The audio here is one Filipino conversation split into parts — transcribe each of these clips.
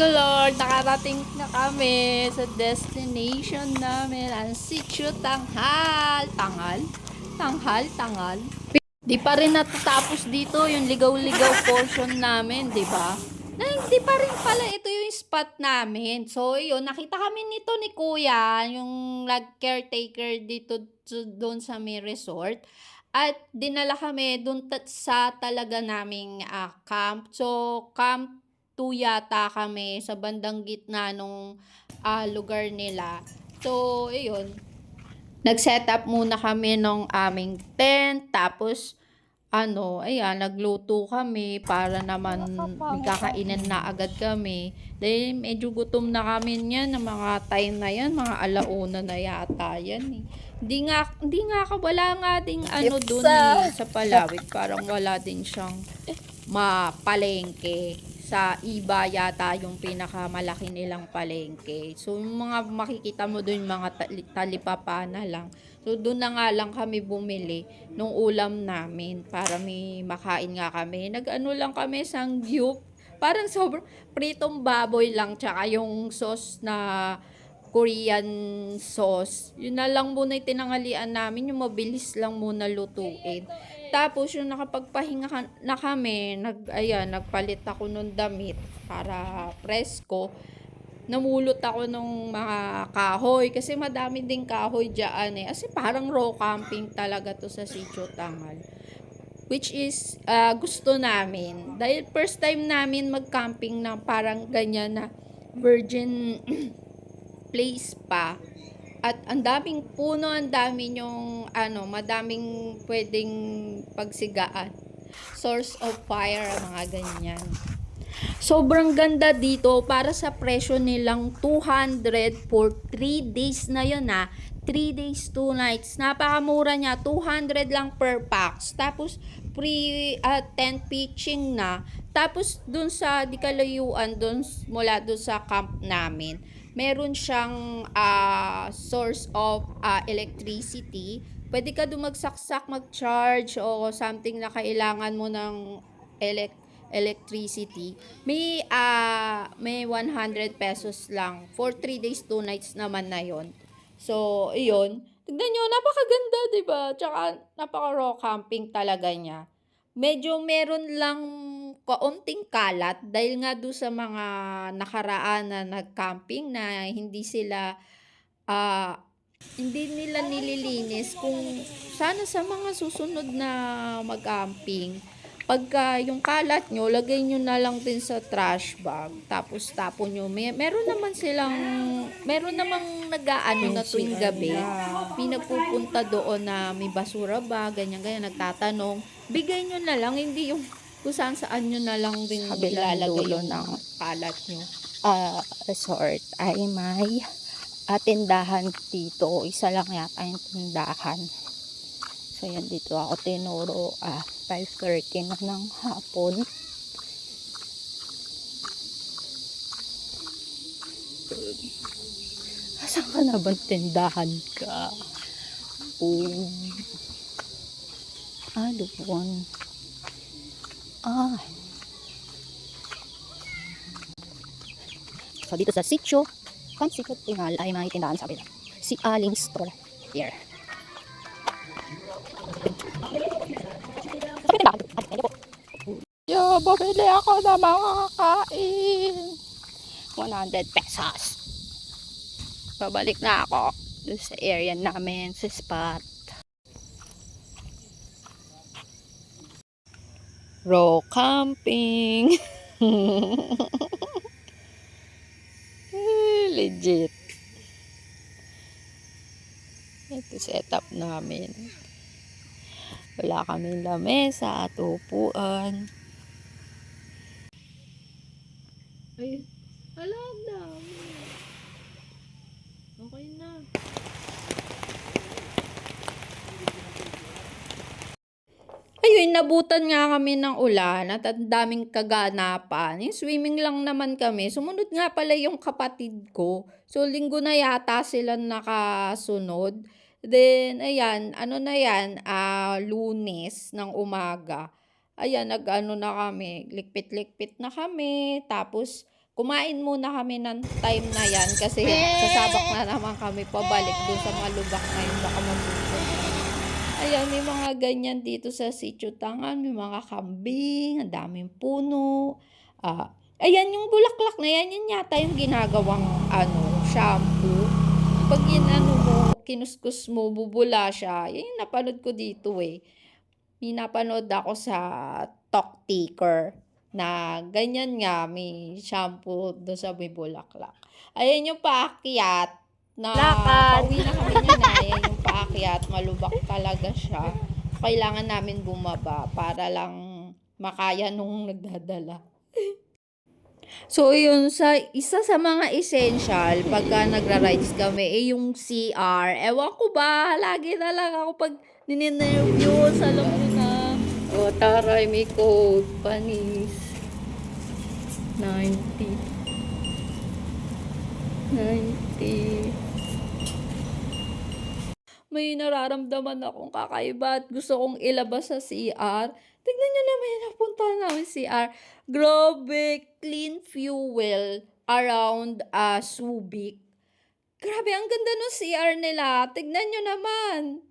ko Lord, nakarating na kami sa destination namin, ang Sitio Tanghal. Tanghal. Di pa rin natatapos dito yung ligaw-ligaw portion namin, di ba? Na hindi pa rin pala ito yung spot namin. So, yun, nakita kami nito ni Kuya, yung caretaker dito doon sa may resort. At dinala kami doon sa talaga naming camp. So, camp 2 yata kami sa bandang gitna nung lugar nila. So, ayun, nag-set up muna kami ng aming tent, tapos ayan, nagluto kami para naman may kakainin na agad kami. Dahil medyo gutom na kami niyan ng mga time na yan, mga alauna na yata yan eh. Wala nga ding dun eh, sa Palawig, parang wala din siyang mapalengke. Sa iba yata yung pinakamalaki nilang palengke. So, yung mga makikita mo dun, mga talipapa na lang. So, doon na nga lang kami bumili nung ulam namin para may makain nga kami. Nag-ano lang kami, sangyup. Parang sobrang pritong baboy lang, tsaka yung sauce na Korean sauce. Yun na lang muna yung tinangalian namin, yung mabilis lang muna lutuin. Tapos yung nakapagpahinga na kami, nagpalit ako ng damit para presko. Namulot ako ng mga kahoy kasi madami ding kahoy diyan eh. Kasi parang raw camping talaga to sa Sitio Tanghal. Which is gusto namin. Dahil first time namin mag-camping na parang ganyan na virgin place pa. At ang daming puno, ang dami yung madaming pwedeng pagsigaan. Source of fire, mga ganyan. Sobrang ganda dito para sa presyo nilang 200 for 3 days na yun 3 days, 2 nights. Napakamura niya, 200 lang per pax. Tapos free tent pitching na. Tapos dun sa di kalayuan mula dun sa camp namin, meron siyang source of electricity. Pwede ka dumagsaksak mag-charge o something na kailangan mo ng electricity. May 100 pesos lang for 3 days, 2 nights naman na yon. So, iyon. Tignan nyo, napakaganda, di ba? Tsaka, napaka-raw camping talaga niya. Medyo meron lang kaunting kalat dahil nga doon sa mga nakaraan na nag-camping na hindi nila nililinis. Kung sana sa mga susunod na mag-camping, pagka yung kalat nyo, lagay nyo na lang din sa trash bag. Tapos tapon nyo. Meron namang nag-aano na tuwing gabi. May nagpupunta doon na may basura ba, ganyan, nagtatanong. Bigay nyo na lang, hindi yung kung saan nyo na lang din ilalagay yung kalat nyo. Resort ay may tindahan dito. Isa lang yata yung tindahan. So, yan dito ako tinuro 5:30 na ng hapon. Asan ka na ba tindahan ka? Doon. So, dito sa sitio, Camp Sitio Tinghal ay may tindahan sa kabila. Si Aling Store. Here. Bumili ako ng mga kakain. 100 pesos. Babalik na ako doon sa area namin, sa spot. Raw camping. Legit. Ito setup namin. Wala kaming lamesa at upuan. Ay, wala ang dami. Okay na. Ayun, nabutan nga kami ng ulan at ang daming kaganapan. Yung swimming lang naman kami. Sumunod nga pala yung kapatid ko. So, linggo na yata sila nakasunod. Then, ayan, Lunes ng umaga. Ayan, nag-ano na kami, likpit-likpit na kami. Tapos, kumain muna kami ng time na yan kasi sasabak na naman kami pabalik doon sa malubak na yun, baka mabusog. Ayan, may mga ganyan dito sa Sitio Tangan, may mga kambing, ang daming puno. Ayan, yung bulaklak na yan, yan yata yung ginagawang shampoo. Pag mo, kinuskus mo, bubula siya. Yan yung napanood ko dito eh. May napanood ako sa Talk Taker na ganyan nga, may shampoo doon sa may bulaklak. Ayan yung paakyat na Lakad. pauwi na kami niya na. Ayan yung paakyat, malubak talaga siya. Kailangan namin bumaba para lang makaya nung nagdadala. So, yun, isa sa mga essential pagka nagra-rides kami, yung CR. Ewan ko ba, lagi na lang ako pag ninenervyos, alam mo na. O, taray, may code, panis. 90. May nararamdaman akong kakaiba at gusto kong ilabas sa CR. Tignan nyo naman yung napunta namin CR. Grabe, clean fuel around Subic. Grabe, ang ganda ng CR nila. Tignan nyo naman.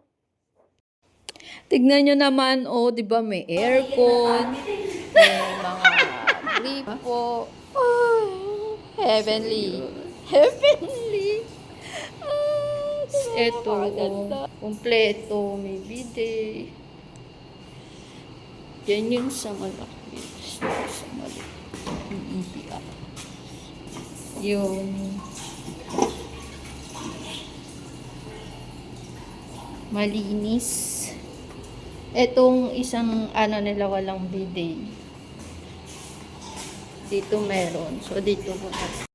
Tignan nyo naman, di ba may aircon, may mga gripo. Oh, heavenly. Heavenly. Ito, kompleto, may bidet. Yan yung sa malaki. Sa malaki. Yung malinis. Etong isang nila walang bidet. Dito meron. So, dito ko na.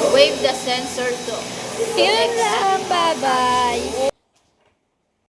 Wave the sensor to. Yun lang, bye-bye.